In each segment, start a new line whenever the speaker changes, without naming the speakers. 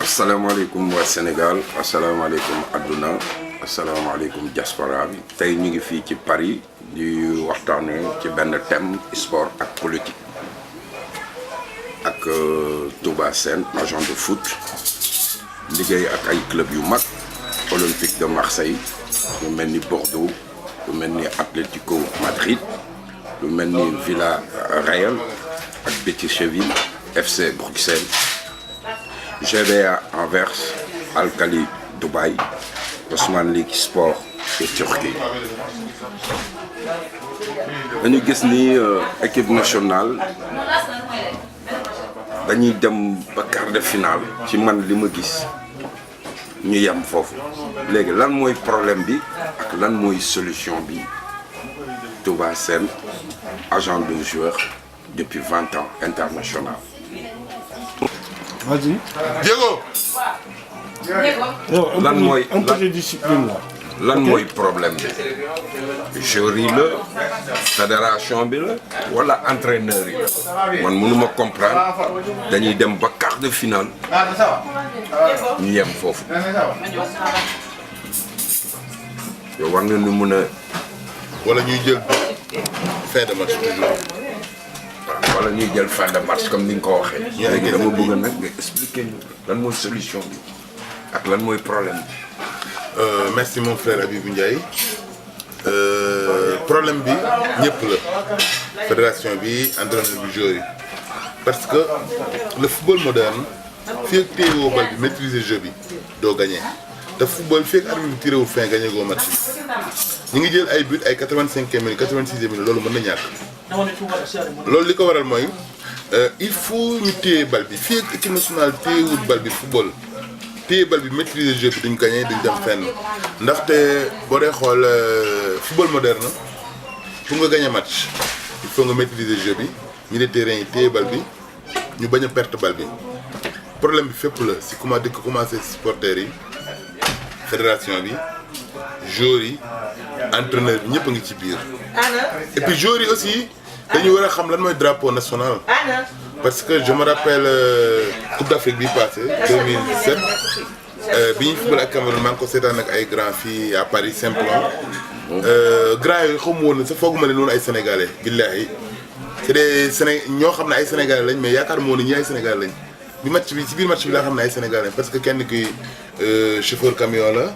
asalaamaaleykum waa Sénégal asalaamaaleykum adduna asalaamaaleykum diaspora bi tey ñu ngi fii ci Paris di waxtaanee ci benn thème sport ak politique ak Touba Sène agent de foot liggéey ak ay club yu mag Olympique de Marseille lu mel ni Bordeaux lu mel ni Atlético Madrid lu mel ni Villarreal ak Betis Séville FC Bruxelles GBA Anvers Al-Khali Dubaï Osman League Sport et Turquie dañu gis ni équipe nationale dañuy dem ba quart de finale ci man li ma gis ñu yem foofu léegi lan mooy problème bi ak lan mooy solution bi Touba Sène agent de joueur depuis 20 ans international.
Vas-y.
Diego.
lan mooy
un peu de discipline là.
lan mooy problème bi joueur yi la fédération bi la wala entraîneur yi la man mënuma comprendre dañuy dem ba quart de finale ñu yem foofu yow war nga ñu mën a
wala ñuy jël fin de match toujours.
wala ñuy jël fin de match comme ni nga ko waxee. léegi dama bëgg nag nga expliquer ñu lan mooy solution bi ak lan mooy problème bi.
Merci mon frère Abibou Ndiaye problème bi ñëpp la fédération bi entraîneur bi joueur yi parce que le football moderne fii ak téyewoo bal bi maîtriser jeu bi doo gagné te football fii ak arbitre bi tiréwul fin gagné goo match bi ñu ngi jël ay but ay 85e minute 86e minute loolu mën na ñàkk loolu li ko waral mooy il faut ñu téye bal bi fii ak équipe nationale téyewul bal bi football téye bal bi maîtriser jeu bi duñ gagné duñ dem fenn ndaxte boo dee xool football moderne pour nga gagné match il faut nga maîtriser jeu bi milieu de terrain yi téye bal bi ñu bañ a perte bal bi problème bi fépp la si comment di ko commencé supporters yi fédération bi joueurs yi entraîneur bi ñëpp a ngi ci biir et puis joueurs yi aussi dañu war a xam lan mooy drapeau national parce que je me rappelle Coupe d'Afrique bi passé 2007 bi ñuy football ak Cameroun maa ngi ko seetaan ak ay grand fii à Paris Saint-Plan grand yooyu xamu woon sa fooguma leen woon ay sénégalais billahi c'est des ñoo xam ne ay sénégalais lañ mais yaakaar moo ne ñi ay sénégalais lañ bi match bi ci biir match bi laa xam ne ay sénégalais lañ parce que kenn ki chauffeur camion la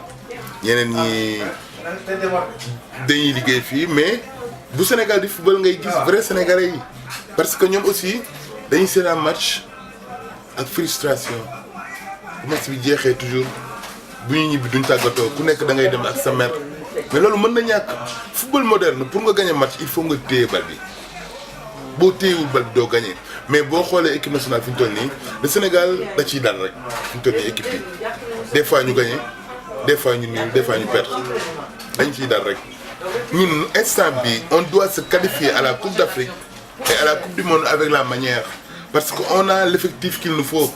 ñeneen ñi dañuy liggéey fii mais bu Sénégal di football ngay gis vrai sénégalais yi parce que ñoom aussi dañuy seetaan match ak frustration bu match bi jeexee toujours bu ñu ñibbi duñ tàggatoo ku nekk da ngay dem ak sa mère mais loolu mën na ñàkk football moderne pour nga gagner match il faut nga téye bal bi boo téyewul bal bi doo gagner mais boo xoolee équipe nationale fi ñu toll nii le Sénégal da ciy dal rek fi ñu toll nii équipe bi des fois ñu gagner des fois ñu nul des fois ñu perdre dañ ciy dal rek ñun instant bi on doit se qualifier à la Coupe d'Afrique et à la Coupe du Monde avec la manière parce que on a l'effectif qu'il nous faut.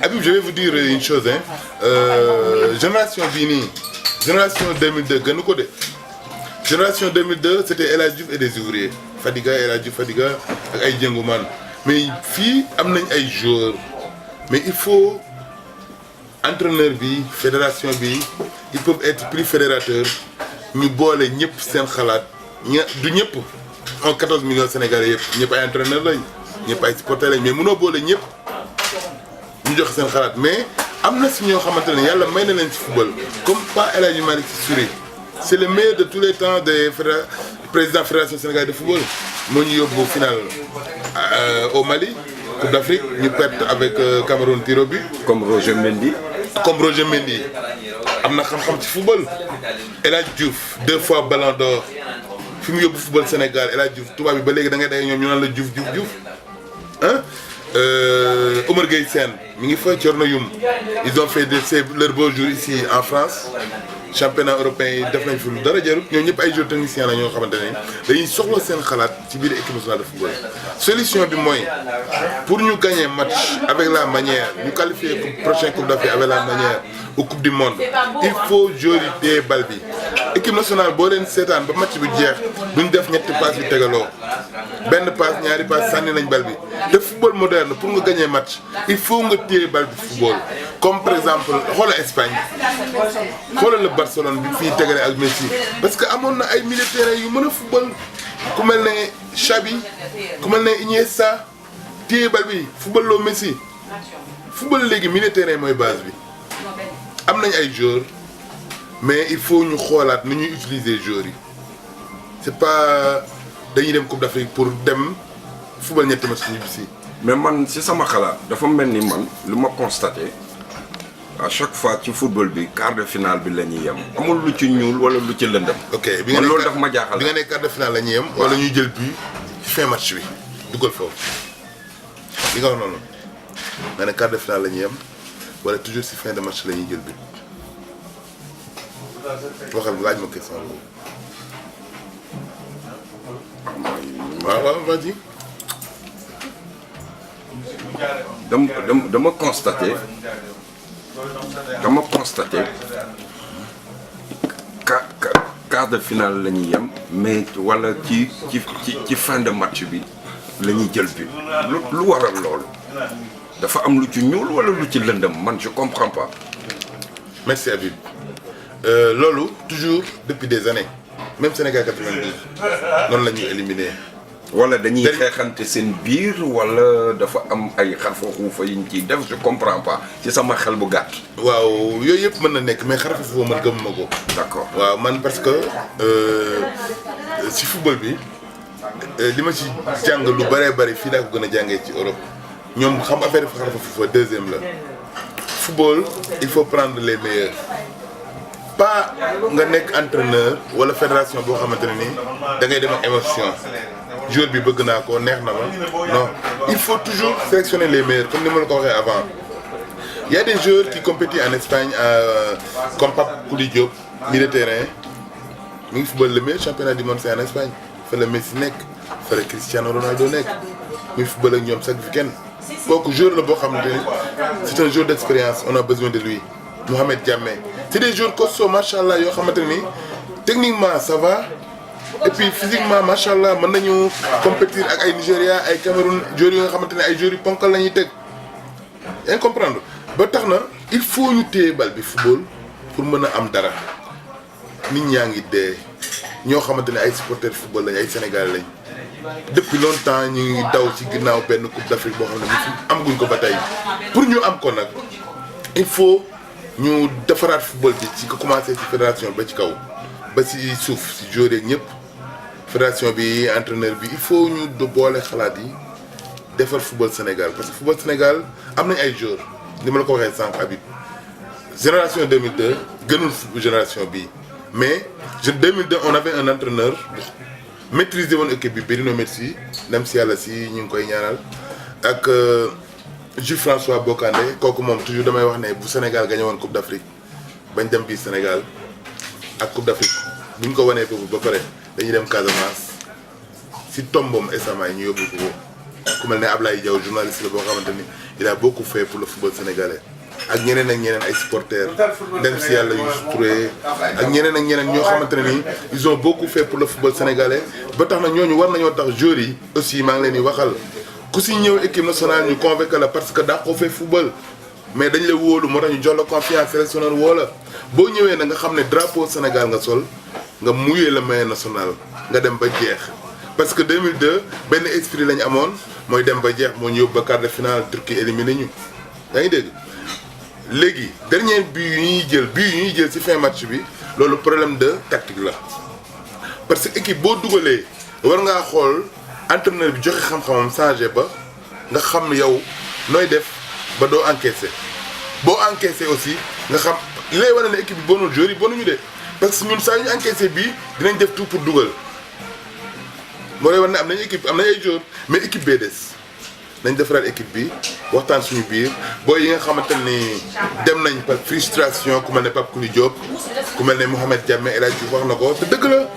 Habib, je vais vous dire une chose génération bii nii génération 2002 gënu ko de génération 2002 c'était El Hadji Diouf et des ouvriers Fadiga El Hadji Diouf Fadiga ak ay jëngumaan mais fii am nañ ay joueurs mais il faut entraîneur bi fédération bi ils peuvent être plus fédérateurs ñu boole ñëpp seen xalaat du ñëpp on 14 millions sénégalais yëpp ñëpp ay entraîneurs lañ ñëpp ay supporters lañ mais mënoo boole ñëpp ñu joxe seen xalaat mais am na si ñoo xamante ne yàlla may na leen ci football comme Pa El Hadji Malick Sy Souris c'est le meilleur de tous les temps des président fédération sénégalaise de football moo ñu yóbbu final au Mali Coupe d'Afrique ñu perte avec Cameroun tir au but
comme Roger Mendy
am na xam-xam ci football El Hadji Diouf 2 fois Ballon d'Or fi mu yóbbu football Sénégal El Hadji Diouf tubaab bi ba léegi da ngay day ñoom ñu naan la Diouf ah Omar Gueye Sène mi ngi fa Thierno Youm ils ont fait leur beau jour ici en France championnat européen yi def nañ fi lu dara jarut ñoom ñëpp ay joueurs techniciens la ñoo xamante ne dañuy soxla seen xalaat ci biir équipe nationale de football. Solution bi mooy pour ñu gagner match avec la manière ñu qualifier pour prochaine Coupe d'Afrique avec la manière aux Coupes du Monde il faut jouer bal bi équipe nationale boo leen seetaan ba match bi jeex duñ def ñetti passe yu tegaloo benn passe ñaari passe sànni nañ bal bi te football moderne pour nga gagner match il faut nga téye bal bi football comme par exemple xoolal Espagne xoolal la Barcelone bi fii tegale ak Messi parce que amoon na ay milieu terrain yu mën a football ku mel ne Xavi ku mel ne Iniesta téye bal bi football loo Messi football léegi milieu terrain mooy base bi am nañ ay joueurs mais il faut ñu xoolaat ni ñuy utiliser joueurs yi c'est pas dañuy dem Coupe d'Afrique pour dem football ñetti match ñu bisi
mais man si sama xalaat dafa mel ni man lu ma constaté à chaque fois ci football bi quart de finale bi la ñuy yem amul lu ci ñuul wala lu ci lëndëm.
ok
bi nga loolu daf ma jaaxal.
bi nga ne quart de finale la ñuy yem. wala ñuy jël but ci fin match bi dugal foofu li nga wax noonu nga ne quart de finale la ñuy yem wala toujours si fin de match la ñuy jël but waxal laaj ma question boobu. waaw vas-y.
dama constaté quart de finale la ñuy yem mais wala ci fin de match bi la ñuy jël bi lu waral loolu dafa am lu ci ñuul wala lu ci lëndëm man je comprends pas.
merci Habib loolu toujours depuis des années même Sénégal 92 noonu la ñuy éliminé.
wala dañuy xeexante seen biir wala dafa am ay xarfa xuufa yi ñu ciy def je comprends pas ci sama xel bu gàtt.
waaw yooyu yëpp mën na nekk mais xarfa foofu man gëmuma ko.
d'accord
waaw man parce que si football bi li ma ci jàng lu bëree bëri fii laa ko gën a jàngee ci Europe ñoom xam affaire yi xarfa foofa deuxième la. football il faut prendre les meilleurs pas nga nekk entraîneur wala fédération boo xamante ne nii da ngay dem ak émotion. joueur bi bëgg naa ko neex na ma non il faut toujours sélectionner les meilleurs comme ni ma la ko waxee avant il y a des joueurs qui compétissent en Espagne comme Pape Kouli Diop milieu de terrain mi ngi football le meilleur championnat du monde c'est en Espagne fa la Messi nekk fa la Cristiano Ronaldo nekk muy football ak ñoom chaque week-end kooku joueur la boo xamante ni c'est un joueur d'expérience on a besoin de lui Mohamed Diamé c'est des joueurs costauds macha allah yoo xamante ne ni techniquement ça va. et puis physiquement macha allah mën nañu compétir ak ay Nigéria ay Cameroun joueurs yi nga xamante ne ay joueurs yu ponkal la ñuy teg yaa ngi comprendre ba tax na il faut ñu téye bal bi football pour mën a am dara nit ñaa ngi dee ñoo xamante ne ay supporters football lañ ay Sénégalais lañ depuis longtemps ñu ngi daw ci ginnaaw benn Coupe d'Afrique boo xam ne am guñ ko ba tey pour ñu am ko nag il faut ñu defaraat football bi ci ko commencé ci fédération ba ci kaw ba ci suuf ci joueurs yeeg ñëpp. fédération bi entraîneur bi il faut ñu boole xalaat yi defar football Sénégal parce que football Sénégal am nañ ay joueurs ni ma la ko waxee sànq Habib génération 2002 gënul génération bii mais 2002 on avait un entraîneur maîtriser woon équipe bi Bruno Metsu dem si yàlla si ñu ngi koy ñaanal ak Jules François Bocandé kooku moom toujours damay wax ne bu Sénégal gagné woon Coupe d'Afrique bañ dem bii Sénégal ak Coupe d'Afrique bu ñu ko wanee foofu ba pare. dañuy dem Casamance si tombom SMA yi ñu yóbbu ko ku mel ne Ablaye Diaw journaliste la boo xamante ni il a beaucoup fait pour le football sénégalais ak ñeneen ay supporters dem si yàlla Youssou Touré ak ñeneen ñoo xamante ne ni ils ont beaucoup fait pour le football sénégalais ba tax na ñooñu war nañoo tax joueurs yi aussi maa ngi leen di waxal ku si ñëw équipe nationale ñu convoqué la parce que daa ko fait football mais dañ la wóolu moo tax ñu jox la confiance sélectionneur woo la boo ñëwee na nga xam ne drapeau Sénégal nga sol. nga muyee le maillot national nga dem ba jeex parce que 2002 benn esprit lañu amoon mooy dem ba jeex moo ñu yóbbu ba quart de finale Turquie éliminé ñu yaa ngi dégg léegi dernier but yu ñuy jël ci fin match bi loolu problème de tactique la parce que équipe boo dugalee war ngaa xool entraîneur bi joxe xam-xamam changé ba nga xam yow nooy def ba doo encaisser boo encaisser aussi nga xam li lay wane ne équipe bi bonul joueur yi bonuñu de. parce que ñun saa yu ñu encaissé bii dinañ def tout pour dugal moo lay wax ne am nañu équipe am nañ ay joueurs mais équipe bee des nañ defaraat équipe bi waxtaan suñu biir booy yi nga xamante ni dem nañ par frustration ku mel ne Pape Kouli Diop ku mel ne Mohamed Diamé El Hadj wax na ko te dëgg la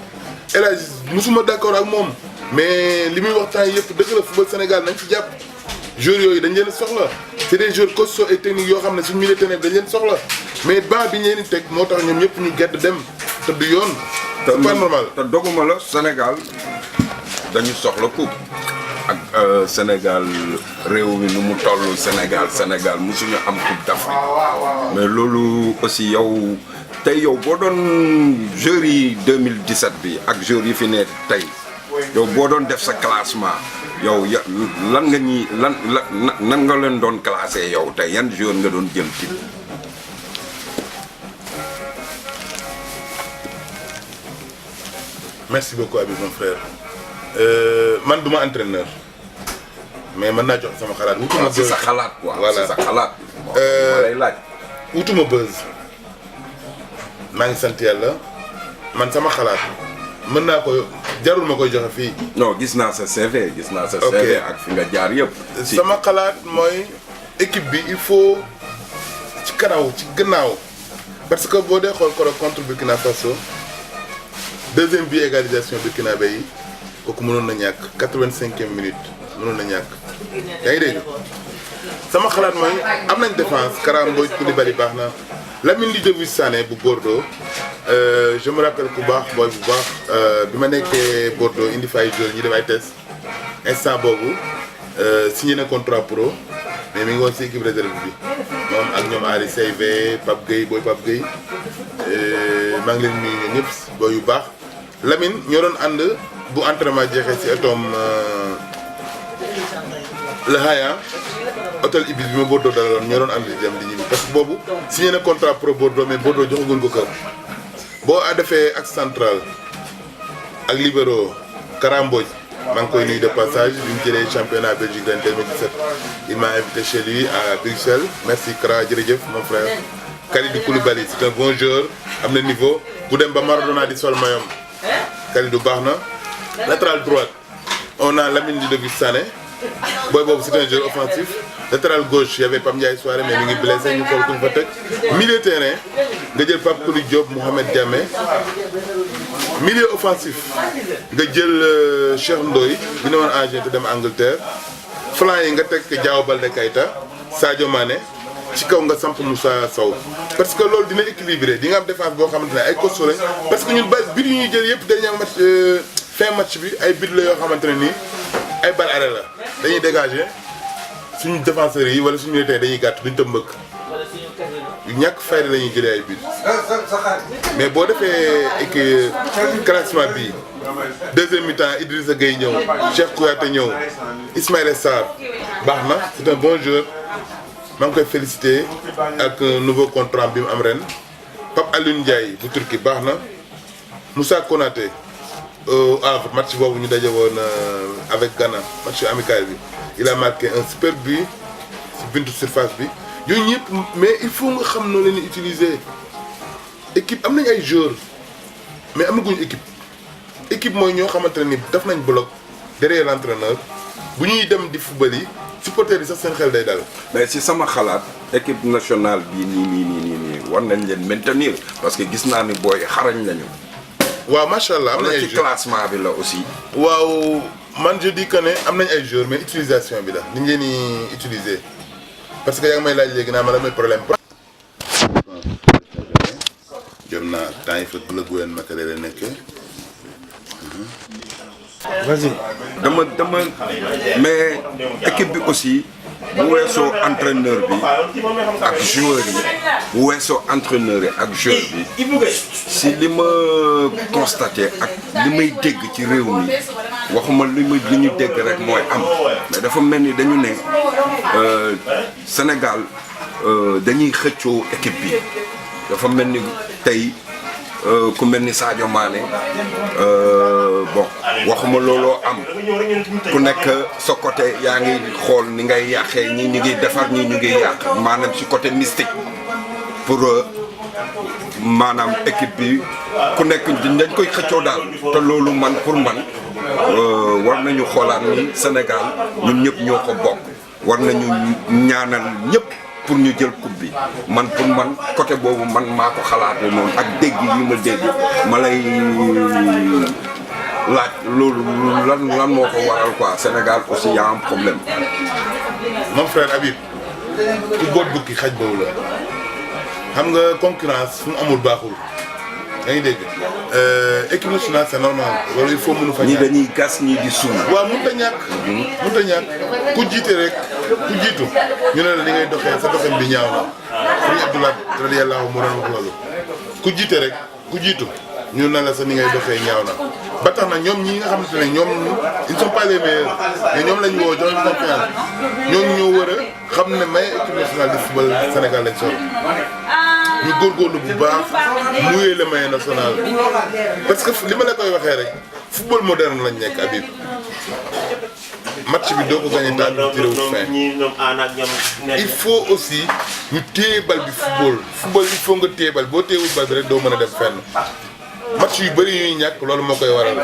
El Hadj musuma d'accord ak moom mais li muy waxtaan yëpp dëgg la football Sénégal nañ ci jàpp joueurs yooyu dañ leen soxla c'est des joueurs costauds et techniques yoo xam ne suñu milieu terrain dañ leen soxla mais banc bi ñu leen di teg moo tax ñoom ñëpp ñu gedd dem te du yoon. c'est pas normal.
te doguma la Sénégal dañu soxla coupe ak Sénégal réew mi nu mu toll Sénégal musuñu am coupe d'Afrique mais loolu aussi yow tey yow boo doon joueurs yi 2017 bi ak joueurs yi fi ne tey yow boo doon def sa classement yow lan nga ñi nan nga leen doon classé yow tey yan joueur nga doon jël ci.
Merci beaucoup Habib mon frère man duma entraîneur mais mën naa jox sama xalaat. wutuma buzz
c'est sa xalaat quoi.
voilà
c'est sa xalaat. ma lay laaj.
wutuma buzz maa ngi sant yàlla man sama xalaat mën naa ko jarul ma koy joxe fii.
non gis naa sa CV gis naa sa CV ak fi nga jaar yëpp.
sama xalaat mooy équipe bi il faut ci kanaaw ci gannaaw parce que boo dee xool koro contre Burkina Faso deuxième bi égalisation burkinabé yi kooku mënoon na ñàkk 85e minute mënoon na ñàkk yaa ngi dégg sama xalaat mooy am nañ défense Kara Mbodj Koulibaly baax na Lamine Ludovic Sané bu Bordeaux je me rappelle ku baax booy bu baax bi ma nekkee Bordeaux indi fa ay joueurs ñi def ay test instant boobu signé na contrat pro mais mi ngi woon si équipe réserve bi moom ak ñoom Ali Seyvé Pape Gueye booy Pape Gueye maa ngi leen nuyu ñoom ñëpp booy yu baax Lamine ñoo doon ànd bu entraînement jeexee si atoom Le Haya hôtel Ibis bi ma Bordeaux dalaloon ñoo doon ànd di dem di ñibbi parce que boobu signé na contrat pro Bordeaux mais Bordeaux joxaguñ ko kër boo defee axe central ak libéro Kara Mbodj maa ngi koy nuyu de passage bi mu jëlee championnat Belgique en 2017 il m'a invité chez lui à Bruxelles merci Kara jërëjëf mon frère. Kalidou Koulibaly c'est un bon joueur am na niveau bu dem ba Maradona di sol mayom Kalidou baax na latéral droite on a Lamine Ludovic Sané booy boobu c'est un joueur offensif latéral gauche y avait Pape Ndiaye Souaré mais mi ngi blessé ñu xool ku ñu fa teg milieu terrain nga jël Pape Kouli Diop Mohamed Diamé milieu offensif nga jël Cheikh Ndoye bi ne woon Angers te dem Angleterre flanc yi nga teg Diao Baldé Keita Sadio Mané ci kaw nga samp Moussa Sow parce que loolu dina équilibré di nga am défense boo xamante ne ay costaud lañ parce que ñun base bit yu ñuy jël yëpp dernier match fin match bi ay bit la yoo xamante ne nii ay balle arrêt la dañuy dégager suñu défenseurs yi wala suñu militaires dañuy gàtt duñ tam mbëkk yu ñàkk fayda la ñuy jëlee ay bit mais boo defee classement bi deuxième mi-temps Idrissa Gueye ñëw Cheikh Kouyaté ñëw Ismaïla Sarr baax na c'est un bon joueur maa ngi koy félicité ak nouveau contrat bi mu am ren Pape Alioune Ndiaye bu Turquie baax na Moussa Konaté au Havre match boobu ñu daje woon avec Ghana match amical bi il a marqué un super but si buntu surface bi yooyu ñëpp mais il faut nga xam noo leen di utiliser équipe am nañ ay joueurs mais amaguñu équipe mooy ñoo xamante ne ni def nañ bloc derrière l'entraîneur bu ñuy dem di football yi supporters yi sax seen xel day dal.
mais si sama xalaat équipe nationale bi nii war nañ leen maintenir parce que gis naa ni booy xarañ lañu.
waaw macha allah am nañ ay
ci classement bi la aussi.
waaw man je dis que ne am nañ ay joueurs mais utilisation bi la ni ñu leen di utiliser parce que yaa ngi may laaj léegi naa ma la may problème. jëm naa temps yi fekk la Gouyen Makele la nekkee.
vas-y. dama mais équipe bi aussi bu weesoo entraîneur bi ak joueur yi bu weesoo entraîneur yi ak joueur bi si li ma constaté ak li may dégg ci réew mi waxuma li ñu dégg rek mooy am mais dafa mel ni dañu ne Sénégal dañuy xëccoo équipe bi dafa mel ni tey ku mel ni Sadio Mané bon waxuma looloo am ku nekk sa côté yaa ngi xool ni ngay yàqee ñi ñu ngi defar ñi ñu ngi yàq maanaam ci côté mystique pour maanaam équipe bi ku nekk dañ koy xëccoo daal te loolu man pour man war nañu xoolaat ni Sénégal ñun ñëpp ñoo ko bokk war nañu ñaanal ñëpp pour ñu jël coupe bi man pour man côté boobu man maa ko xalaatee noonu ak dégg yi ma dégg ma lay laaj loolu lan moo ko waral quoi Sénégal aussi y a un problème.
mon frère Habib ku boot bukki xaj boobu la xam nga concurrence fu mu amul baaxul yaa ngi dégg équipe nationale c'est normal loolu il faut mënu fa
ñii
ñàkk.
dañuy gas ñii di suul.
waaw mënut a ñàkk. mënut a ñàkk ku jiite rek ku jiitu ñu ne la li ngay doxee sa doxin bi ñaaw na Sëriñ Abdoulaye radiyallahu moo doon wax loolu ku jiite rek ku jiitu ñu ne la sa ni ngay doxee ñaaw na ba tax na ñoom ñi nga xamante ne ñoom ils sont pas les meilleurs mais ñoom lañ woo jox confiance ñoom ñoo war a xam ne may équipe nationale de football Sénégal lañ sol ñu góorgóorlu bu baax muyee le maillot national parce que li ma la koy waxee rek football moderne lañ nekk Habib match bi doo ko gagné daal di tiré wu fin il faut aussi ñu téye bal bi football il faut nga téye bal boo téyewul bal bi rek doo mën a dem fenn match yu bëri yuy ñàkk loolu moo koy waral.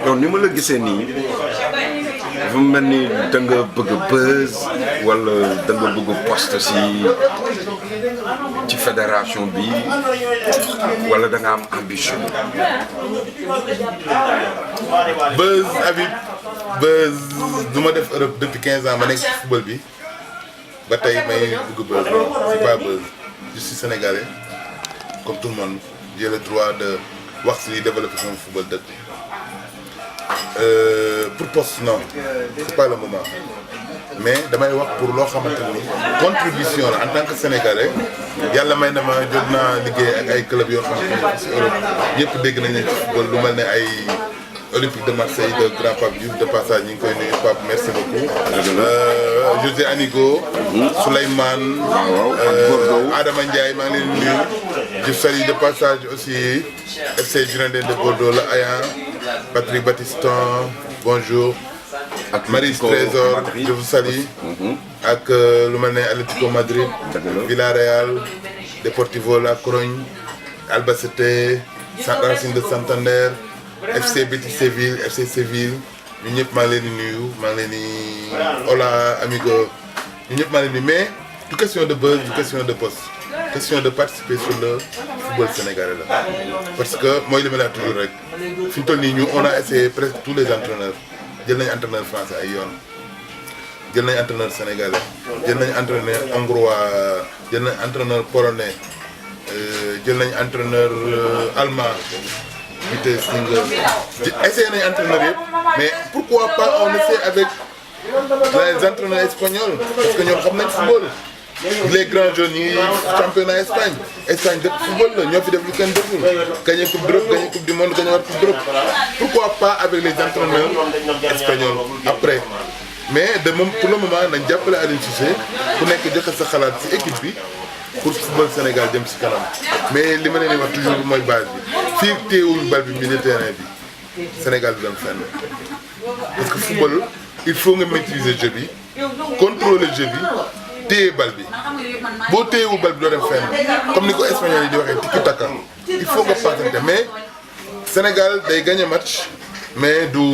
donc ni ma la gisee nii dafa mel ni da nga bëgg buzz wala da nga bëgg poste ci fédération bi wala da nga am ambition.
Buzz Habib buzz du ma def Europe depuis 15 ans ma nekk ci football bi ba tey may bëgg buzz c'est pas buzz je suis sénégalais comme tout le monde j'ai le droit de wax si développer sama football dëkk. Pour poste non c'est pas le moment mais damay wax pour loo xamante ni contribution la en tant que sénégalais yàlla may na ma jot naa liggéey ak ay club yoo xamante ni ci Europe ñëpp dégg nañ ne ci football lu mel ne ay Olympique de Marseille de grand Pape Diouf de passage ñu ngi koy nuyu Pape merci beaucoup. José Anigo. Souleymane. Adama Ndiaye maa ngi leen di nuyu. je salue de passage aussi FC Girondins de Bordeaux la Ayan. Patrick Battiston bonjour. ak Maris Trésor je vous salue. ak lu mel ne Atlético Madrid. Villarreal. Deportivo La Corogne. Albacete. Racing de Santander. FC Betis Séville FC Séville ñun ñëpp maa ngi leen di nuyu maa ngi leen di hola amigo ñun ñëpp maa ngi leen di mais du question de buzz du question de poste question de participer sur le football sénégalais la parce que mooy li ma la toujours rek fi ñu toll nii ñu on a essayé presque tous les entraîneurs jël nañu entraîneur français ay yoon jël nañu entraîneur sénégalais jël nañu entraîneur hongrois jël nañu entraîneur polonais jël nañu entraîneur allemand. Vitesse essayé nañu entraîneur yëpp mais pourquoi pas on essaie avec les entraîneurs espagnols parce que ñoom xam nañ football les grands jeunes yi championnat Espagne dëkk football la ñoo fi def lu kenn deful gagné coupe d'Europe gagné coupe du monde gagné waat coupe d'Europe pourquoi pas avec les entraîneurs espagnols après mais de moom pour le moment nañ jàppale Aliou Cissé ku nekk joxe sa xalaat ci équipe bi pour football Sénégal jëm ci kanam mais li ma leen di wax toujours mooy base bi fii téewuñu bal bi milieu terrain bi Sénégal du dem fenn parce que football il faut nga maîtriser jeu bi contrôler jeu bi téye bal bi boo téyewul bal bi doo dem fenn comme ni ko espagnol yi di waxee tiki taka il faut nga passante mais Sénégal day gagner match mais du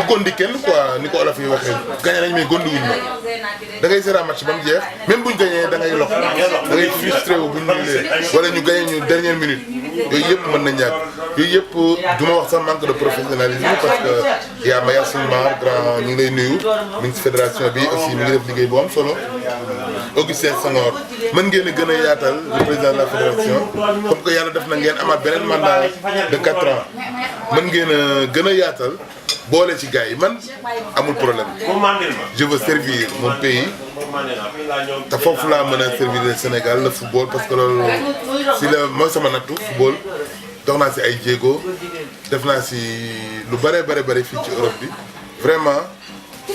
gondi kenn quoi ni ko olof yi waxee gagné nañ mais gondi wuñ ma da ngay seetaan match ba mu jeex même buñ gagné da ngay lox da ngay frustré wu buñ ñuulee wala ñu gagné ñu dernière minute yooyu yëpp mën na ñàkk yooyu yëpp du ma wax sax manque de professionnalisme parce que yaa Maya Silmar grand ñu ngi lay nuyu mi ngi ci fédération bi aussi mi ngi def liggéey bu am solo Augustin Senghor mën ngeen a gën a yaatal le président de la fédération comme que yàlla def na ngeen amaat beneen mandat de 4 ans mën ngeen a gën a yaatal boole ci gars yi man amul problème je veux servir mon pays te foofu laa mën a servir le Sénégal le football parce que loolu si la mooy sama nattu football dox naa si ay jéego def naa si lu bare fii ci Europe bi vraiment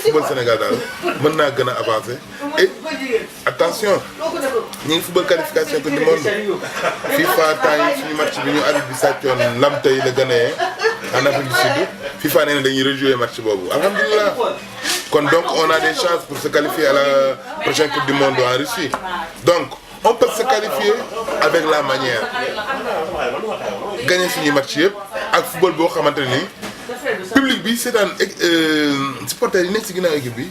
football Sénégal daal mën naa gën a avancer et attention ñu ngi football qualification coupe du monde FIFA temps yi suñu match bi ñu arbitre bi sàccoon lam tey la gagné en Afrique du Sud FIFA nee na dañuy rejouer match boobu alhamdulilah kon donc on a des chances pour se qualifier à la prochaine coupe du monde en Russie donc on peut se qualifier avec la manière gagner suñuy match yëpp ak football boo xamante ni public bi seetaan supporters yi nekk si ginnaaw équipe bi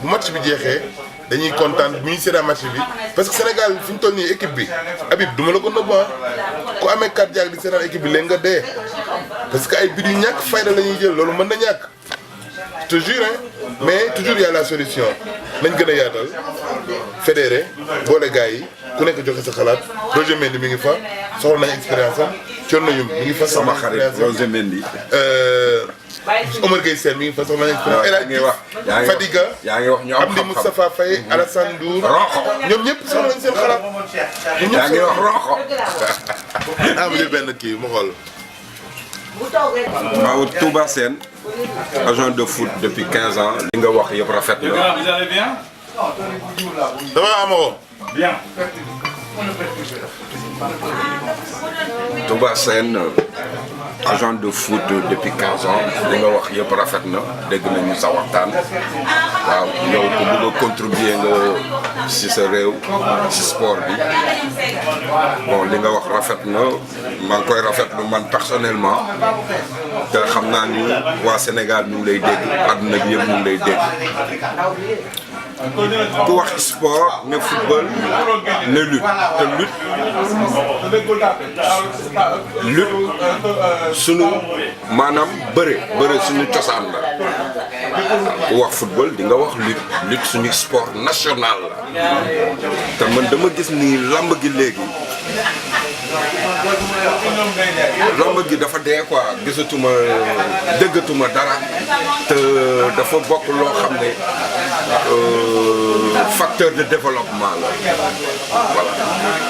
bu match bi jeexee dañuy kontaan bu ñuy seetaan match bi parce que Sénégal fi ñu toll nii équipe bi Habib duma la ko nëbb ku amee cardiaque di seetaan équipe bi léegi nga dee parce que ay bit yu ñàkk fayda la ñuy jël loolu mën na ñàkk te jure hein mais toujours il y a la solution nañ gën a yaatal fédéré boole gars yi ku nekk joxe sa xalaat Roger Mendy mi ngi fa soxla nañ expérience am Thierno Youm mi ngi fa
sama xarit Roger Mendy
Omar Gueye Sène mi ngi fa soxla nañ expérience
yaa ngi wax
Fadiga
yaa ngi wax ñu am
Amdi Moustapha Faye Alassane Ndour
Roxo
ñoom ñëpp soxla nañ seen xalaat
yaa ngi wax Roxo
ah ma jël benn kii mu xool
waaw Touba Sène agent de foot depuis 15 ans li nga wax yëpp rafet na
Vous allez bien?
ça va Amaro
Bien.
Touba Sène agent de foot depuis 15 ans li nga wax yëpp rafet na dégg nañu sa waxtaan waaw yow ku bëgg a contribuer nga ci sa réew ci sport bi bon li nga wax rafet na maa ngi koy rafetlu man personnellement te xam naa ni waa Sénégal ñu ngi lay dégg àdduna bi yëpp ñu ngi lay dégg ku wax sport ne football ne lutte te lutte sunu maanaam bëre suñu cosaan la ku wax football di nga wax lutte suñu sport national la te man dama gis ni lamb gi léegi lamb gi dafa dee quoi gisatuma déggatuma dara te dafa bokk loo xam ne facteur de développement la voilà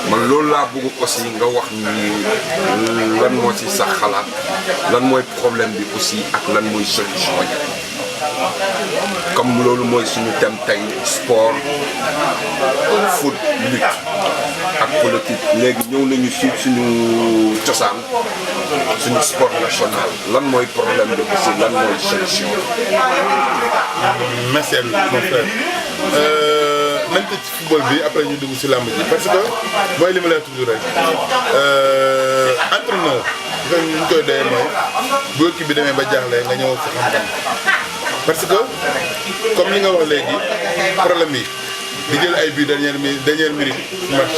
man loolu laa bëgg aussi nga wax ni lan moo ci sax xalaat lan mooy problème bi aussi ak lan mooy solution yi comme loolu mooy suñu thème tey sport foot lutte ak politique léegi ñëw nañu si suñu cosaan suñu sport national lan mooy problème bi aussi lan mooy solution.
merci à mon frère nañ tëj ci football bi après ñu dugg ci làmb ji parce que mooy li ma leen toujours rek entraîneur ñu koy doyee mooy bu équipe bi demee ba jaaxle nga ñëw fa xam-xam parce que comme li nga wax léegi problème yi di jël ay buts dernière minute match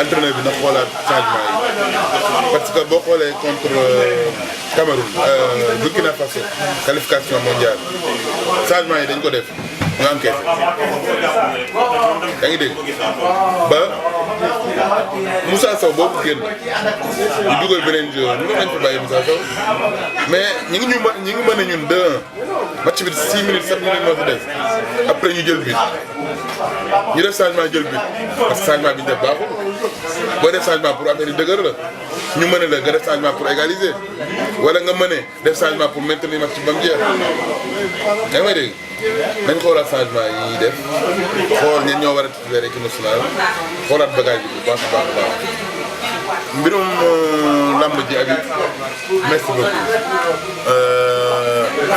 entraîneur bi na xoolaat changement yi parce que boo xoolee contre Cameroun Burkina Faso qualification mondiale changement yi dañ ko def ñu enquête yaa ngi dégg ba Moussa Sow boobu génn ñu dugal beneen joueur mënoon nañ fa bàyyi Moussa Sow mais ñi ngi mën a ñun 2-1 match bi 6 minutes 7 minutes moo fi des après ñu jël but ñu def changement jël but parce que changement bi ñu def baaxul boo def changement pour affaire yi dëgër la ñu mën a la nga def changement pour égaliser wala nga mën a def changement pour maintenir match bi ba mu jeex yaa ngi may dégg nañ xoolaat changement yi ñuy def xool ñen ñoo war a titulaire équipe nationale xoolaat bagage bi bu baax a baax mbirum lamb ji ak merci beaucoup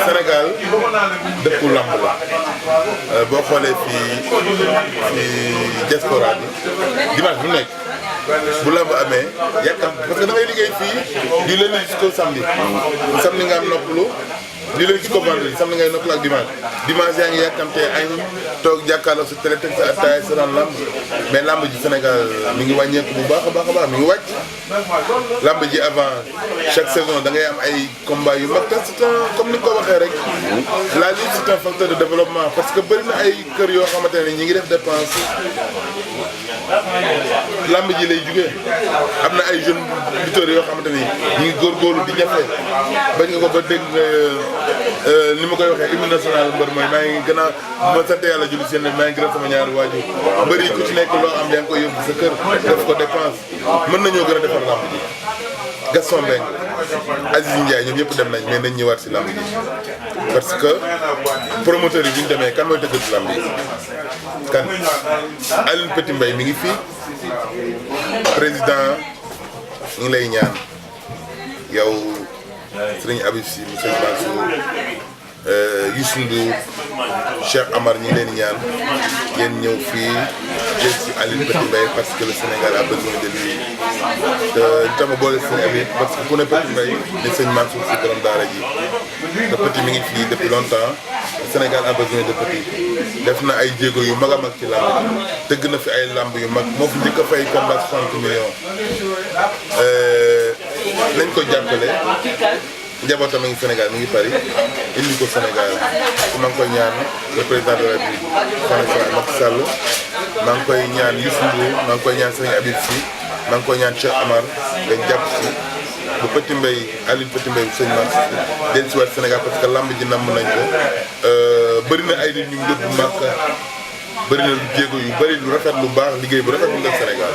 Sénégal dëkku lamb la boo xoolee fii diaspora bi dimanche bu nekk bu lamb amee yàkkam parce que da ngay liggéey fii du lundi jusqu'au samedi samedi nga am noppalu di leen ci ko vendredi samedi ngay noppal ak dimanche yaa ngi yàkkamtee añ toog jàkkaarloo sa télé teg sa attaaya sa daan lamb mais lamb ji Sénégal mi ngi wàññeeku bu baax a baax mi ngi wàcc lamb ji avant chaque saison da ngay am ay combat yu mag te c'est comme ni nga ko waxee rek la lutte c'est un facteur de développement parce que bëri na ay kër yoo xamante ne ñi ngi def dépense lamb ji lay jugee am na ay jeunes lutteurs yoo xamante ni ñu ngi góorgóorlu di jafe bañ nga ko ba dégg ni ma koy waxee hymne national mbër mooy maa ngi gën a ma sant yàlla julli seen maa ngi gërëm sama ñaari waajur mbëri ku ci nekk loo am yaa ngi koy yóbbu sa kër def ko dépense mën nañoo gën a defar lamb ji Gaston Mbengue Aziz Ndiaye ñoom ñëpp dem nañ mais nañ ñëwaat si lamb ji parce que promoteurs yi bu ñu demee kan mooy tëgg si lamb yi kan Aline Petit Mbaye mi ngi fii président ñu ngi lay ñaan yow Serigne Habib Sy monsieur Mansour Youssou Ndour Cheikh Amar ñu ngi leen ñaan ngeen ñëw fii jël si Aline Petit Mbaye parce que le Sénégal a besoin de lui te tama boole sëñ Habib parce que ku ne Petit Mbaye ne sëñ Mansour si borom daara ji te Petit mi ngi fii depuis longtemps le Sénégal a besoin de Petit def na ay jéego yu mag a mag ci làmb tëgg na fi ay làmb yu mag moo fi njëkk a fay combat 60 millions nañ ko jàppale njabootam mi ngi Sénégal mi ngi Paris indi ko Sénégal maa ngi koy ñaan le président de la République Macky Sall maa ngi koy ñaan Youssou Ndour maa ngi koy ñaan Serigne Habib Sy maa ngi koy ñaan Cheikh Amar nga jàpp si bu Petit Mbaye Aliou Petit Mbaye bu sëñ Mars dellu si waat Sénégal parce que lamb ji namm nañ ko bëri na ay nit ñu ngi bu Màkka bëri na jéego yu bëri lu rafet lu baax liggéey bu rafet bu def Sénégal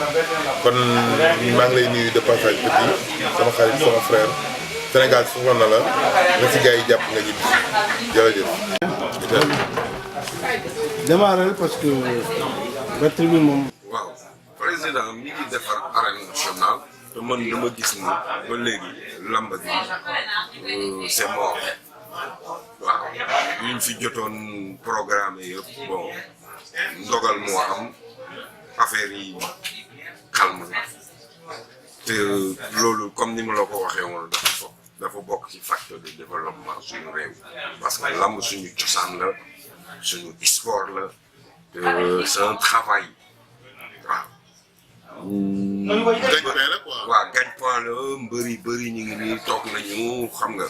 kon maa ngi lay nuyu de passage Petit sama xarit sama frère Sénégal soxla na la nga si gars yi jàpp nga ñibbi jërëjëf.
démarrer parce que batterie bi moom.
waaw président mi ngi defar arène nationale te man dama gis ni ba léegi lamb gi c'est mort waaw yuñ fi jotoon programme yëpp bon ndogal moo am affaire yi calme te loolu comme ni ma la ko waxee woon dafa bokk ci facteur de développement suñu réew parce que lamb suñu cosaan la suñu sport la c'est un travail waaw gagne-pain la bëri ñu ngi nii toog nañu xam nga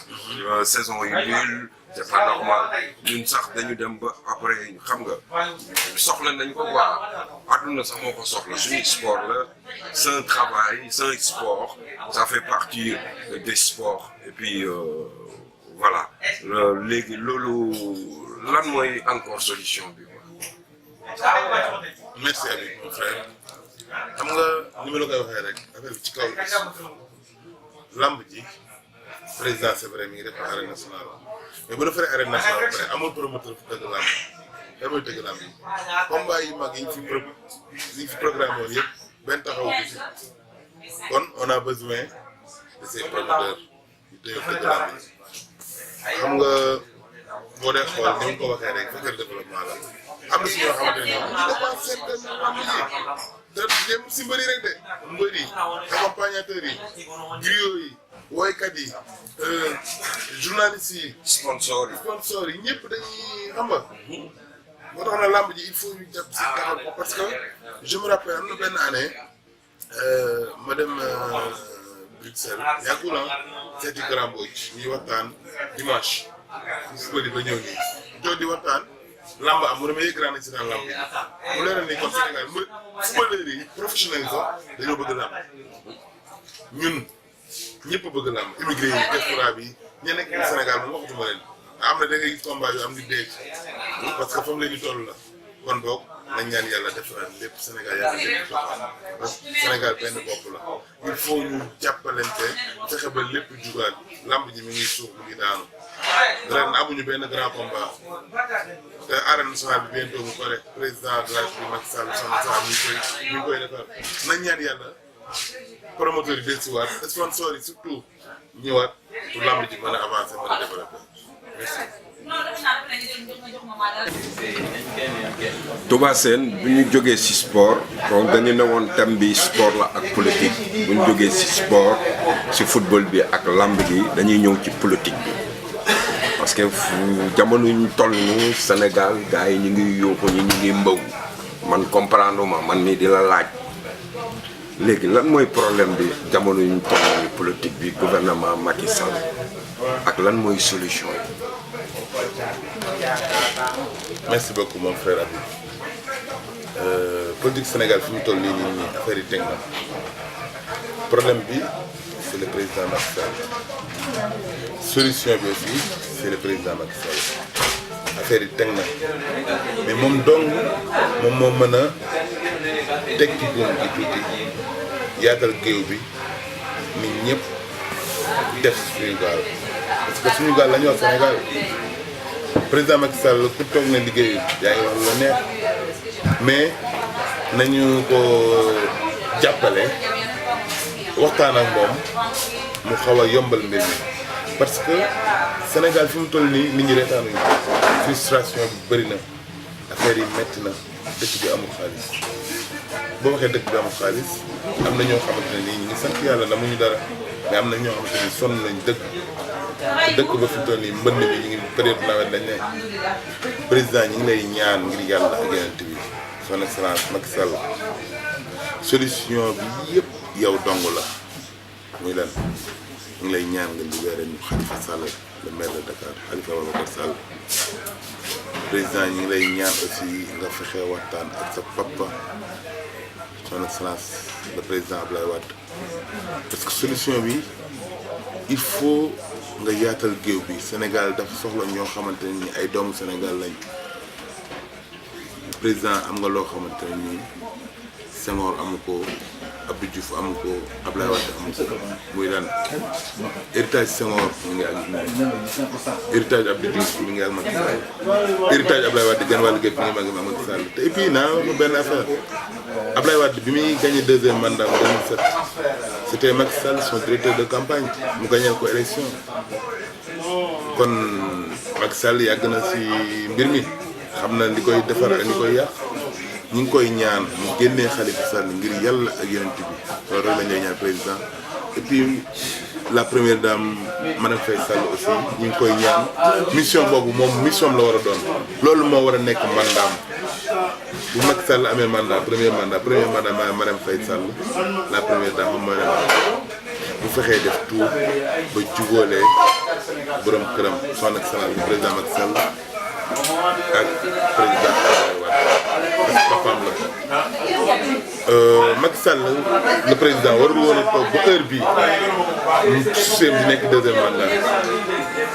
saison yu nul c'est pas normal ñun sax dañu dem ba après xam nga soxla nañ ko quoi àdduna sax moo ko soxla suñu sport la c'est un travail c'est un sport ça fait partie des sports et puis voilà léegi loolu lan mooy encore solution bi quoi.
merci Habib mon frère xam nga ni ma la koy waxee rek affaire bi ci kaw lamb ji président c'est vrai mi ngi def arène nationale mais bu defaree arène nationale ba pare amul promoteur fu dëgg lamb yi mooy dëgg lamb yi combat yu mag yi ñu fi programme woon yëpp benn taxawu ko ci kon on a besoin de ces promoteurs yu tëye dëgg lamb yi xam nga boo dee xool ni mu ko waxee rek facteur de développement la am na si ñoo xamante ne ñoom ñu dépensé lamb yi te dem si mbëri rek de mbëri accompagnateurs yi griots yi woykat yi journalistes yi sponsors yi ñëpp dañuy xam nga moo tax na lamb ji il faut ñu jàpp si taxawal ko parce que je me rappelle am na benn année ma dem Bruxelles yàggul seeti Grand Boy ñuy waxtaan dimanche bëri ba ñëw nii jox di waxtaan lamb am mu ne ma yëg naa ne si daan lamb yi mu leeral ni comme Sénégal footballeurs yi professionnels yi sax dañoo bëgg lamb ñun ñëpp bëgg lamb immigré yi diaspora bi ña nekk Sénégal moom waxatuma leen am na da ngay gis combat yu am di dégg parce que foofu la ñu toll la kon boog nañ ñaan yàlla defaraat lépp Sénégal yaa ngi dégg parce que Sénégal benn bopp la il faut ñu jàppalante fexe ba lépp jugaat lamb ji mi ngi suuf mi ngi daanu ren amuñu benn grand combat te arène nationale bi bientôt mu pare président de la République Macky Sall mi ngi koy defar nañ ñaan yàlla promoteur yi dellusiwaat sponsor yi surtout ñëwaat pour lamb ji mën a avancer mën a développer merci.
Touba Sène bu ñu jógee ci sport donc dañu ne woon thème bi sport la ak politique bu ñu jógee ci sport ci football bi ak lamb gi dañuy ñëw ci politique bi parce que jamono ñu toll nii Sénégal gars yi ñu ngi yóbbu ñu ngi mbaw man comprendre ma man mii di la laaj léegi lan mooy problème bi jamono ñu toll nii politique bi gouvernement Macky Sall ak lan mooy solution yi.
merci beaucoup mon frère Habib politique Sénégal fi mu toll nii nii affaire yi teg na problème bi c'est le président Macky Sall solution bi aussi c'est le président Macky Sall affaire yi teg na mais moom dong moom moo mën a teg ci buum gi tuuti yaatal géew bi nit ñëpp def suñu gaal parce que suñu gaal la ñu wax Sénégal président Macky Sall ku toog na liggéey yaa ngi wax lu la neex mais nañu ko jàppale waxtaan ak moom mu xaw a yombal mbir mi parce que Sénégal fi mu toll nii nit ñi reetaanuñu frustration bi bëri na affaire yi metti na dëkk bi amul xaalis boo waxee dëkk bi amul xaalis am na ñoo xamante ne nii ñu ngi sant yàlla namuñu dara mais am na ñoo xamante ni sonn nañ dëkk ba fi mu toll nii mbënn bi ñu ngi période nawet lañ ne président ñi ngi lay ñaan ngir yàlla ak yeneen bi son excellence Macky Sall solution bi yëpp yow dong la muy lan ñu ngi lay ñaan nga libéré ñu Khalifa Sall le maire de Dakar Khalifa Ababacar Sall président ñu ngi lay ñaan aussi nga fexe waxtaan ak sa papa son excellence le président Abdoulaye Wade parce que solution bi il faut nga yaatal géew bi Sénégal dafa soxla ñoo xamante ne ni ay doomu Sénégal lañ président am nga loo xamante ne nii Senghor amu ko Abdou Diouf amu ko Abdoulaye Wade amu ko muy lan héritage Senghor mi ngi ak héritage Abdou Diouf mi ngi ak Macky Sall héritage Abdoulaye Wade genn wàllu gépp mi ngi ak Macky Sall te et puis naa benn affaire Abdoulaye Wade bi muy gagné deuxième mandat en 2007 c'était Macky Sall son directeur de campagne mu gagné ko élection kon Macky Sall yàgg na si mbir mi xam na li koy defar ak li koy yàq ñu ngi koy ñaan mu génnee Khalifa Sall ngir yàlla ak yonent bi loolu rek lañ lay ñaan président et puis la première dame Madame Faye Sall aussi ñu ngi koy ñaan mission boobu moom mission la war a doon loolu moo war a nekk mandaam bu Macky Sall amee mandat premier mandat Madame Faye Sall la première dame moom mooy bu fexee def tout ba jubóolee borom këram son excellence bi président Macky Sall ak président papaam la Macky Sall le président warul woon a toog ba heure bii mu suseem di nekk deuxième mandat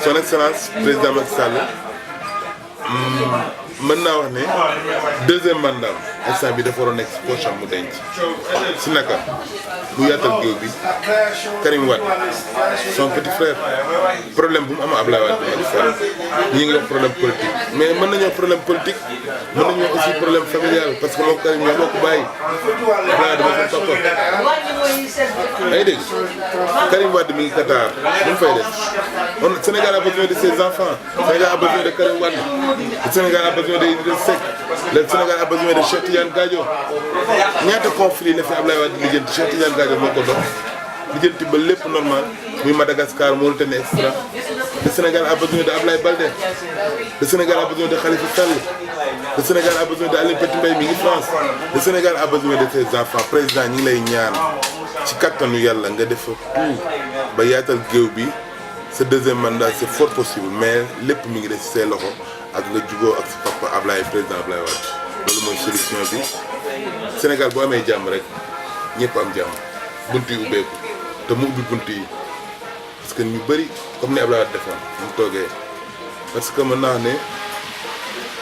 son excellence président Macky Sall mën naa wax ne deuxième mandat instant bi dafa waroon nekk si poche am mu denc si naka mu yaatal géew bi Karim Wade son petit frère problème bu mu am Abdoulaye Wade ñi ngi wax problème politique mais mën nañoo problème politique mën nañoo aussi problème familial parce que moom Karim ñoo bokk bàyyi Abdoulaye Wade ma seen papa ay dégg Karim Wade mi ngi Qatar lu mu fay def on Sénégal a besoin de ses enfants Sénégal a besoin de Karim Wade le Sénégal a besoin de Idriss Seck le Sénégal a besoin de Cheikh Tidiane Gadio ñaata conflit la fi Abdoulaye Wade lijjanti Cheikh Tidiane Gadio moo ko dox lijjanti ba lépp normal muy Madagascar Mauritanie extra le Sénégal a besoin de Abdoulaye Baldé le Sénégal a besoin de Khalifa Sall le Sénégal a besoin de Aline Petit Mbaye mi ngi France le Sénégal a besoin de ses enfants président ñi ngi lay ñaan ci kattanu yàlla nga def tout ba yaatal géew bi sa deuxième mandat c'est fort possible mais lépp mi ngi def ci say loxo ak nga juboo ak sa papa Ablaye président Ablaye Wade loolu mooy solution bi Sénégal boo amee jàmm rek ñëpp am jàmm bunt yi ubbeeku te mu ubbi bunt yi parce que ñu bëri comme ni Ablaye Wade defoon mu toogee parce que mën naa ne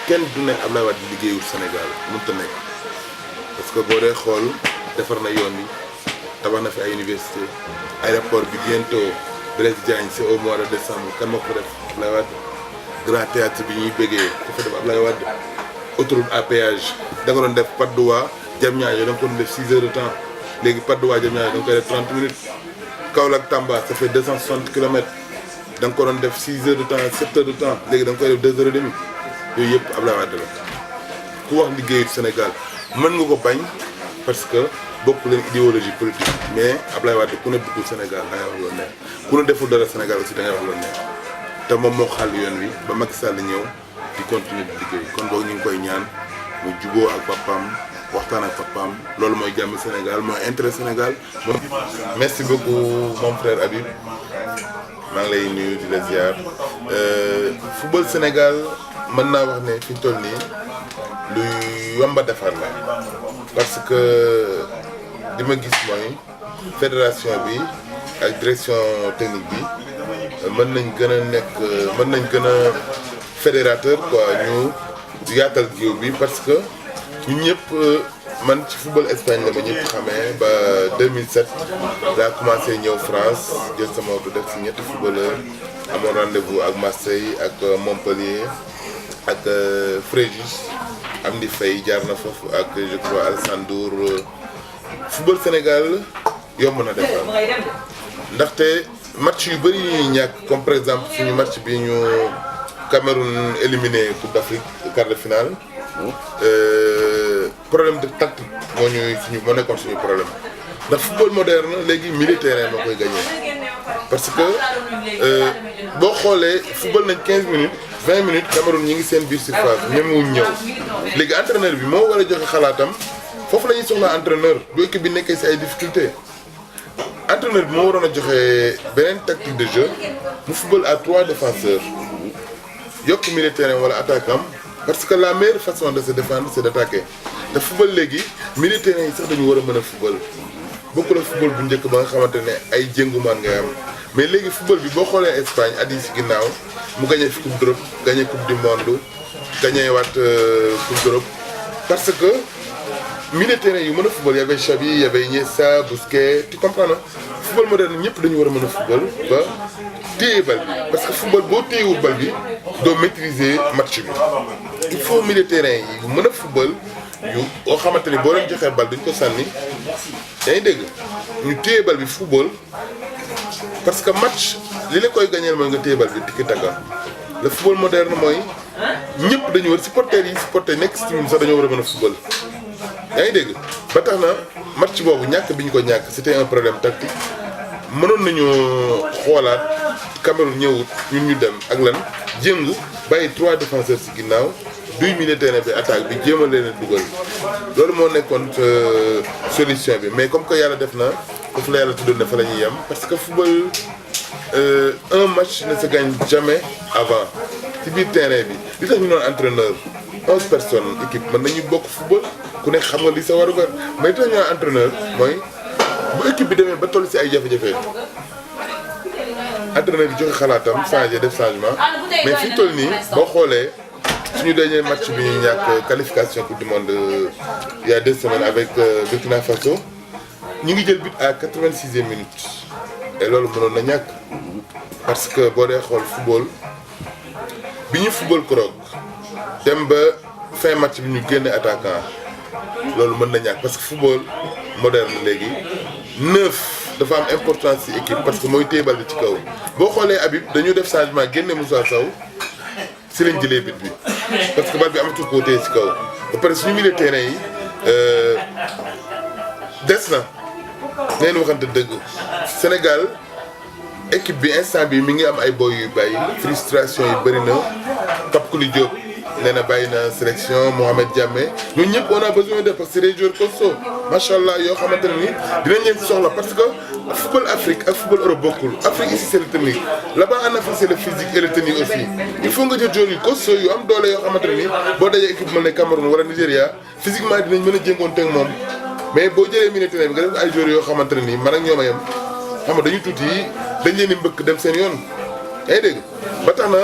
kenn du ne Ablaye Wade liggéeyul Sénégal mënut a nekk parce que boo dee xool defar na yoon yi tabax na fi ay université aéroport bi bientôt Blaise Diagne c'est au mois de décembre kan moo ko def Ablaye Wade grand théâtre bi ñuy bëggee ku fa def Ablaye Wade autoroute à péage da nga doon def Patte d'Oie Diamniadio da nga ko doon def 6 heures de temps léegi Patte d'Oie Diamniadio da nga koy def 30 minutes Kaolack Tamba ça fait 260 kilomètres da nga ko doon def 6 heures de temps 7 heures de temps léegi da nga koy def 2 heures et demie yooyu yëpp Ablaye Wade la ku wax liggéeyu Sénégal mën nga ko bañ parce que bokk leen idéologie politique mais Ablaye Wade ku ne bëggul Sénégal da ngay wax loolu neex ku ne deful dara Sénégal aussi da ngay wax loolu neex te moom moo xàll yoon wi ba Macky Sall ñëw di continuer di liggéey kon boog ñu ngi koy ñaan mu juboo ak papaam waxtaan ak papaam loolu mooy jàmm Sénégal mooy intérêt Sénégal. merci beaucoup mon frère Habib maa ngi lay nuyu di la ziar football Sénégal mën naa wax ne fi ñu toll nii luy yomba defar la parce que li ma gis mooy fédération bi ak direction technique bi. mën nañ gën a nekk mën nañ gën a fédérateur quoi ñu yaatal géew bi parce que ñu ñëpp man ci football Espagne la ma ñëpp xamee ba 2007 daa commencé ñëw France jël sama auto def si ñetti footballeur amoon rendez-vous ak Marseille ak Montpellier ak Fréjus Amdi Faye jaar na foofu ak je crois Alassane Ndour football Sénégal yomb na defar ndaxte match yu bëri ñuy ñàkk comme par exemple suñu match bi ñu Cameroun éliminé Coupe d'Afrique quart de finale problème de tactique moo nekkoon suñu problème ndax football moderne léegi militaire moo koy gagné parce que boo xoolee football nañ 15 minutes 20 minutes Cameroun ñi ngi seen biir surface ñemewuñ ñëw léegi entraîneur bi moo war a joxe xalaatam foofu la ñuy soxla entraîneur bu équipe bi nekkee si ay difficultés entraîneur bi moo waroon a joxe beneen tactique de jeu mu football à 3 défenseurs yokk milieu de terrain wala attaquant parce que la meilleure façon de se défendre c'est d'attaquer te football léegi milieu de terrain yi sax dañu war a mën a football bokkul ak football bu njëkk ba nga xamante ne ay jëngumaan ngay am mais léegi football bi boo xoolee Espagne at yi si ginnaaw mu gagné fi coupe d'Europe gagné coupe du monde gagné waat coupe d'Europe parce que milieu de terrain yu mën a football y avait Xavi y avait Iniesta Busquets tu comprends na football moderne ñëpp dañu war a mën a football ba téye bal bi parce que football boo téyewul bal bi doo maîtriser match bi il faut milieu de terrain yi mën a football yu oo xamante ni boo leen joxee bal duñ ko sànni yaa ngi dégg ñu téye bal bi football parce que match li la koy gagneel mooy nga téye bal bi tiki taka le football moderne mooy ñëpp dañu war supporters yi nekk si team sax dañoo war a mën a football yaa ngi dégg ba tax na match boobu ñàkk bi ñu ko ñàkk c'était un problème tactique mënoon nañu xoolaat Cameroun ñëwut ñun ñu dem ak lan jëngu bàyyi 3 défenseurs ci ginnaaw duy milieu de terrain bi attaque bi jéem a leen a dugal loolu moo nekkoon solution bi mais comme que yàlla def na foofu la yàlla tuddoon ne fa la ñuy yem parce que football un match ne se gagne jamais avant ci biir terrain bi li tax ñu doon entraîneur 11 personnes équipe mën nañu bokk football ku nekk xam nga li sa warugar mais li tax ñu doon entraîneur mooy bu équipe bi demee ba toll ci ay jafe-jafe entraîneur bi joxe xalaatam changé def changement mais fi toll nii boo xoolee suñu dernier match bi ñu ñàkk qualification coupe du monde il y a 2 semaines avec Burkina Faso ñu ngi jël but à 86e minute et loolu mënoon na ñàkk parce que boo dee xool football bi ñu football keroog dem ba fin match bi ñu génne attaquant loolu mën na ñàkk parce que football moderne léegi 9 dafa am importance ci équipe parce que mooy téye bal bi ci kaw boo xoolee Habib dañu def changement génne Moussa Sow si lañ jëlee but bi parce que bal bi amatul koo téye ci kaw ba pare suñu milieu terrain yi des na ngeen waxante dëgg Sénégal équipe bi instant bi mi ngi am ay boy yu bàyyi frustration yi bëri na Pape Kouli Diop nee na bàyyi na sélection Mohamed Diamé ñun ñëpp on a besoin de parce que c'est des joueurs costauds macha allah yoo xamante ne ni dinañ leen soxla parce que football Afrique ak football Europe bokkul Afrique ici c'est le technique là-bas en Afrique c'est le physique et le technique aussi il faut nga jël joueurs yu costauds yu am doole yoo xamante ne ni boo dajee équipe mel ne Cameroun wala Nigéria physiquement dinañ mën a jéngoonte ak moom mais boo jëlee milieu terrain bi nga def ay joueurs yoo xamante ne ni man ak ñoom a yem xam nga dañu tuuti dañ leen di mbëkk dem seen yoon yaa ngi dégg ba tax na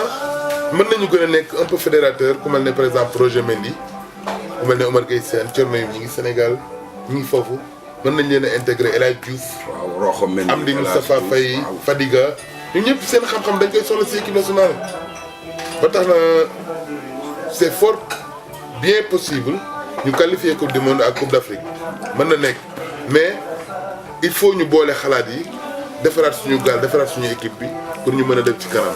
mën nañu gën a nekk un peu fédérateur ku mel ne par exemple Roger Mendy ku mel ne Omar Gueye Sène Thierno Youm ñi ngi Sénégal ñi ngi foofu mën nañ leen a intégré El Hadj Diouf Amdi Moustapha Faye Fadiga ñu ñëpp seen xam-xam dañ koy soxla ci équipe nationale ba tax na c'est fort bien possible ñu qualifier coupe du monde ak coupe d'Afrique mën na nekk mais il faut ñu boole xalaat yi defaraat suñu gaal defaraat suñu équipe bi pour ñu mën a dem ci kanam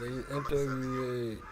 dañuy interviewé